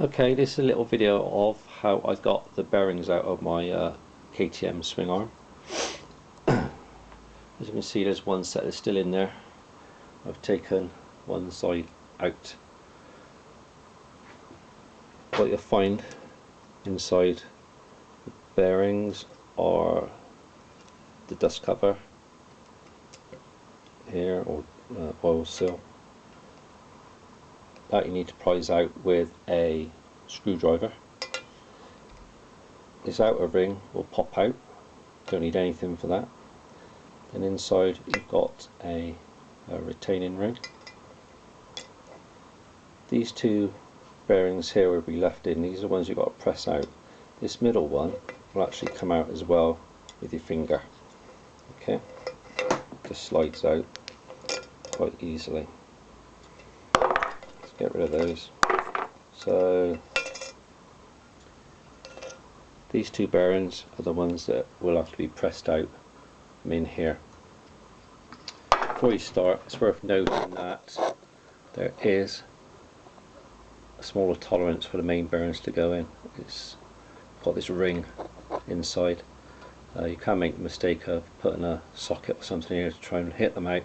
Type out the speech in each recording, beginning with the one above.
Okay, this is a little video of how I got the bearings out of my KTM swing arm. As you can see, there's one set that's still in there. I've taken one side out. What you'll find inside the bearings are the dust cover here, or oil seal. That you need to prise out with a screwdriver. This outer ring will pop out, don't need anything for that. Then inside you've got a retaining ring. These two bearings here will be left in, these are the ones you've got to press out. This middle one will actually come out as well with your finger. Okay, just slides out quite easily. Get rid of those. So these two bearings are the ones that will have to be pressed out from in here. Before you start, it's worth noting that there is a smaller tolerance for the main bearings to go in. It's got this ring inside. You can make the mistake of putting a socket or something here to try and hit them out,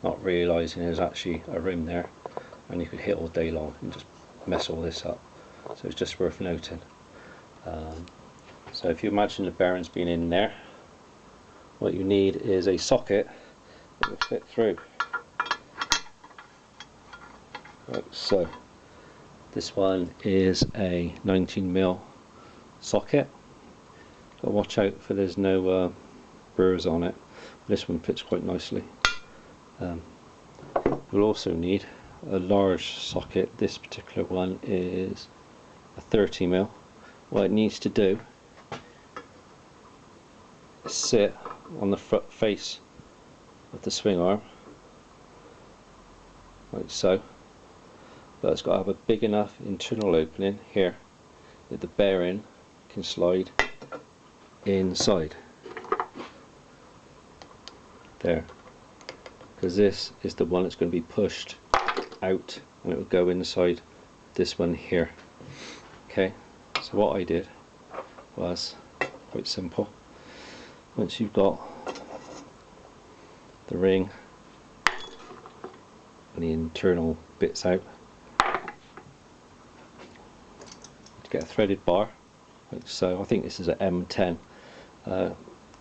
not realising there's actually a rim there, and you could hit all day long and just mess all this up. So it's just worth noting. So if you imagine the bearings being in there, what you need is a socket that will fit through. Like so. This one is a 19mm socket. Got to watch out for there's no burrs on it. This one fits quite nicely. You'll also need a large socket. This particular one is a 30mm. What it needs to do is sit on the front face of the swing arm, like so, but it's got to have a big enough internal opening here that the bearing can slide inside there, because this is the one that's going to be pushed out and it will go inside this one here. Okay, so what I did was quite simple. Once you've got the ring and the internal bits out, to get a threaded bar like so. I think this is an M10.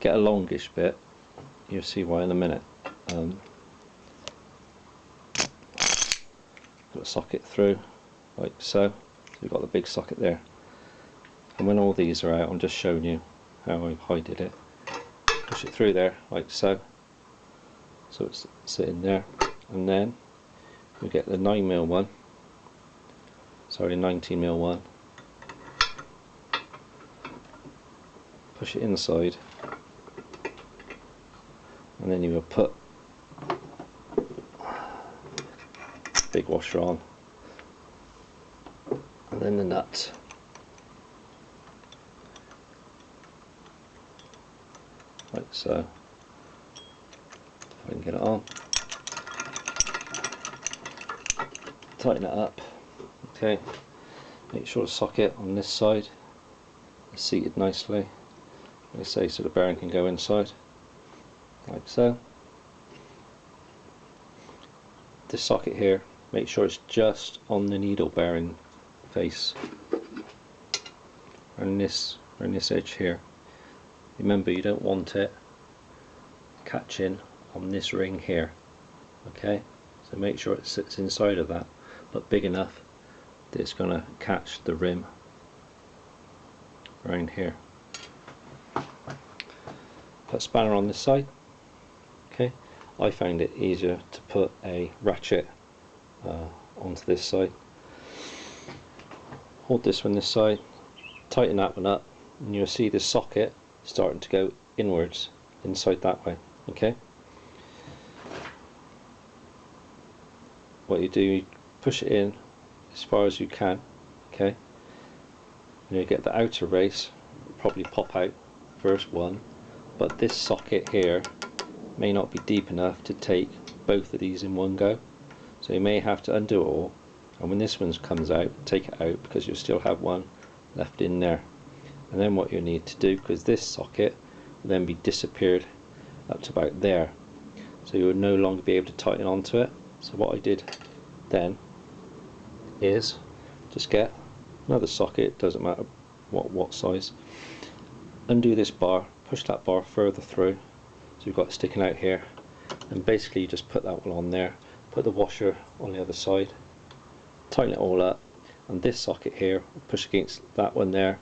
Get a longish bit, you'll see why in a minute. Put a socket through like so. So you've got the big socket there, and when all these are out, I'm just showing you how I did it. Push it through there like so, so it's sitting there, and then we get the 9mm one, sorry, 19mm one, push it inside, and then you will put big washer on, and then the nut, like so. If I can get it on, tighten it up. Okay, make sure the socket on this side is seated nicely, like I say, so the bearing can go inside, like so. This socket here, make sure it's just on the needle bearing face, and this edge here. Remember, you don't want it catching on this ring here. Okay, so make sure it sits inside of that, but big enough that it's going to catch the rim around here. Put a spanner on this side. Okay, I found it easier to put a ratchet onto this side. Hold this one this side, tighten that one up, and you'll see the socket starting to go inwards inside that way. Okay, what you do, you push it in as far as you can. Okay, and you get the outer race, probably pop out first one, but this socket here may not be deep enough to take both of these in one go, so you may have to undo it all and when this one comes out, take it out because you'll still have one left in there. And then what you need to do, because this socket will then be disappeared up to about there, so you will no longer be able to tighten onto it. So what I did then is just get another socket, doesn't matter what size, undo this bar, push that bar further through, so you've got it sticking out here, and basically you just put that one on there, put the washer on the other side, tighten it all up, and this socket here will push against that one there,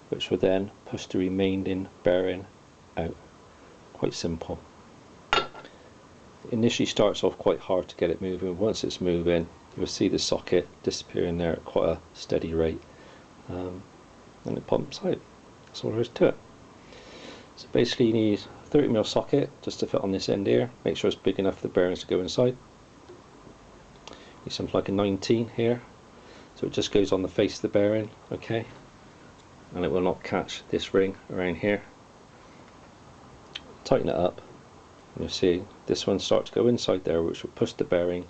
which will then push the remaining bearing out. Quite simple. It initially starts off quite hard to get it moving. Once it's moving, you'll see the socket disappearing there at quite a steady rate, and it pumps out. That's all there is to it. So basically you need a 30mm socket just to fit on this end here. Make sure it's big enough for the bearings to go inside. Need something like a 19 here, so it just goes on the face of the bearing, okay, and it will not catch this ring around here. Tighten it up, and you'll see this one starts to go inside there, which will push the bearing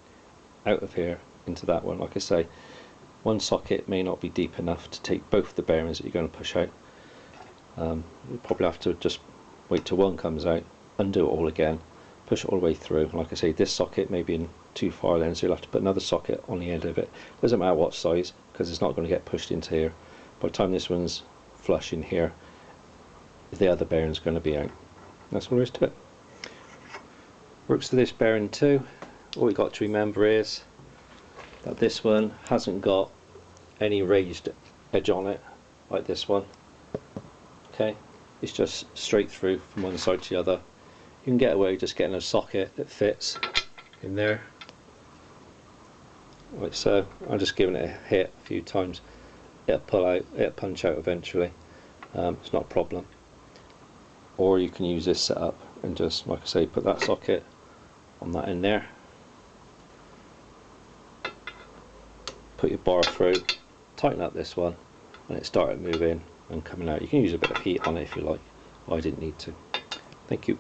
out of here into that one. Like I say, one socket may not be deep enough to take both the bearings that you're going to push out. You'll probably have to just wait till one comes out, undo it all again, push it all the way through. Like I say, this socket may be in too far then, so you'll have to put another socket on the end of it. Doesn't matter what size, because it's not going to get pushed into here. By the time this one's flush in here, the other bearing's going to be out. That's all there is to it. Works to this bearing too. All we've got to remember is that this one hasn't got any raised edge on it like this one. Okay, it's just straight through from one side to the other. You can get away just getting a socket that fits in there like so. I'm just giving it a hit a few times. It'll pull out, it'll punch out eventually. It's not a problem. Or you can use this setup and just, like I say, put that socket on that end there, put your bar through, tighten up this one, and it started moving and coming out. You can use a bit of heat on it if you like. I didn't need to. Thank you.